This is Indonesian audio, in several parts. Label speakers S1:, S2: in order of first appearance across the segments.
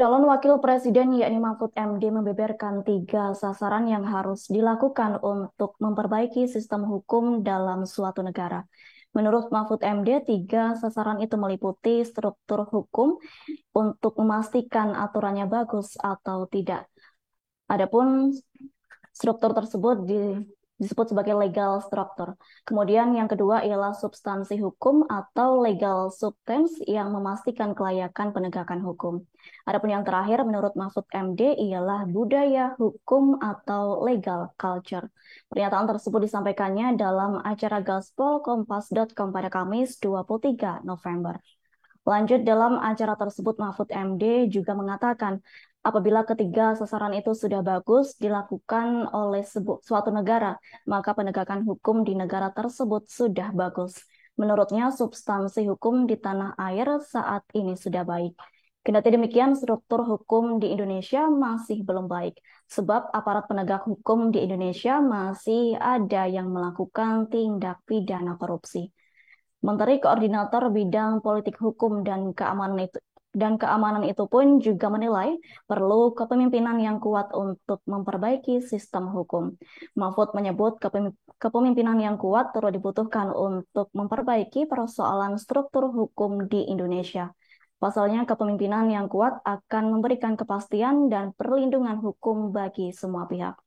S1: Calon Wakil Presiden yakni Mahfud MD membeberkan 3 sasaran yang harus dilakukan untuk memperbaiki sistem hukum dalam suatu negara. Menurut Mahfud MD, 3 sasaran itu meliputi struktur hukum untuk memastikan aturannya bagus atau tidak. Adapun struktur tersebut disebut sebagai legal structure. Kemudian yang kedua ialah substansi hukum atau legal substance yang memastikan kelayakan penegakan hukum. Adapun yang terakhir menurut Mahfud MD ialah budaya hukum atau legal culture. Pernyataan tersebut disampaikannya dalam acara gaspolkompas.com pada Kamis 23 November. Lanjut dalam acara tersebut, Mahfud MD juga mengatakan apabila 3 sasaran itu sudah bagus dilakukan oleh suatu negara, maka penegakan hukum di negara tersebut sudah bagus. Menurutnya, substansi hukum di tanah air saat ini sudah baik. Kendati demikian, struktur hukum di Indonesia masih belum baik, sebab aparat penegak hukum di Indonesia masih ada yang melakukan tindak pidana korupsi. Menteri Koordinator Bidang Politik Hukum dan Keamanan itu pun juga menilai perlu kepemimpinan yang kuat untuk memperbaiki sistem hukum. Mahfud menyebut kepemimpinan yang kuat terus dibutuhkan untuk memperbaiki persoalan struktur hukum di Indonesia. Pasalnya, kepemimpinan yang kuat akan memberikan kepastian dan perlindungan hukum bagi semua pihak.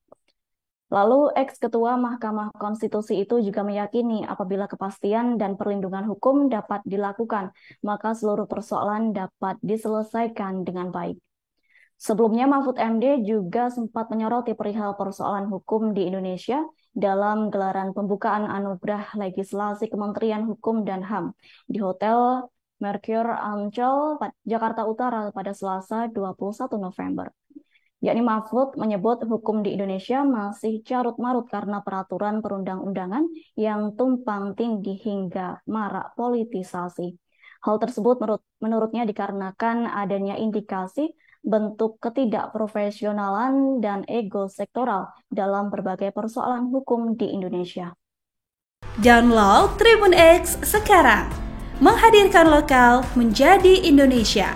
S1: Lalu, ex-ketua Mahkamah Konstitusi itu juga meyakini apabila kepastian dan perlindungan hukum dapat dilakukan, maka seluruh persoalan dapat diselesaikan dengan baik. Sebelumnya, Mahfud MD juga sempat menyoroti perihal persoalan hukum di Indonesia dalam gelaran pembukaan Anugerah Legislasi Kementerian Hukum dan HAM di Hotel Mercure Ancol, Jakarta Utara pada Selasa 21 November. Yakni Mahfud menyebut hukum di Indonesia masih carut-marut karena peraturan perundang-undangan yang tumpang tindih hingga marak politisasi. Hal tersebut menurutnya dikarenakan adanya indikasi bentuk ketidakprofesionalan dan ego sektoral dalam berbagai persoalan hukum di Indonesia.
S2: Download Tribun X sekarang, menghadirkan lokal menjadi Indonesia.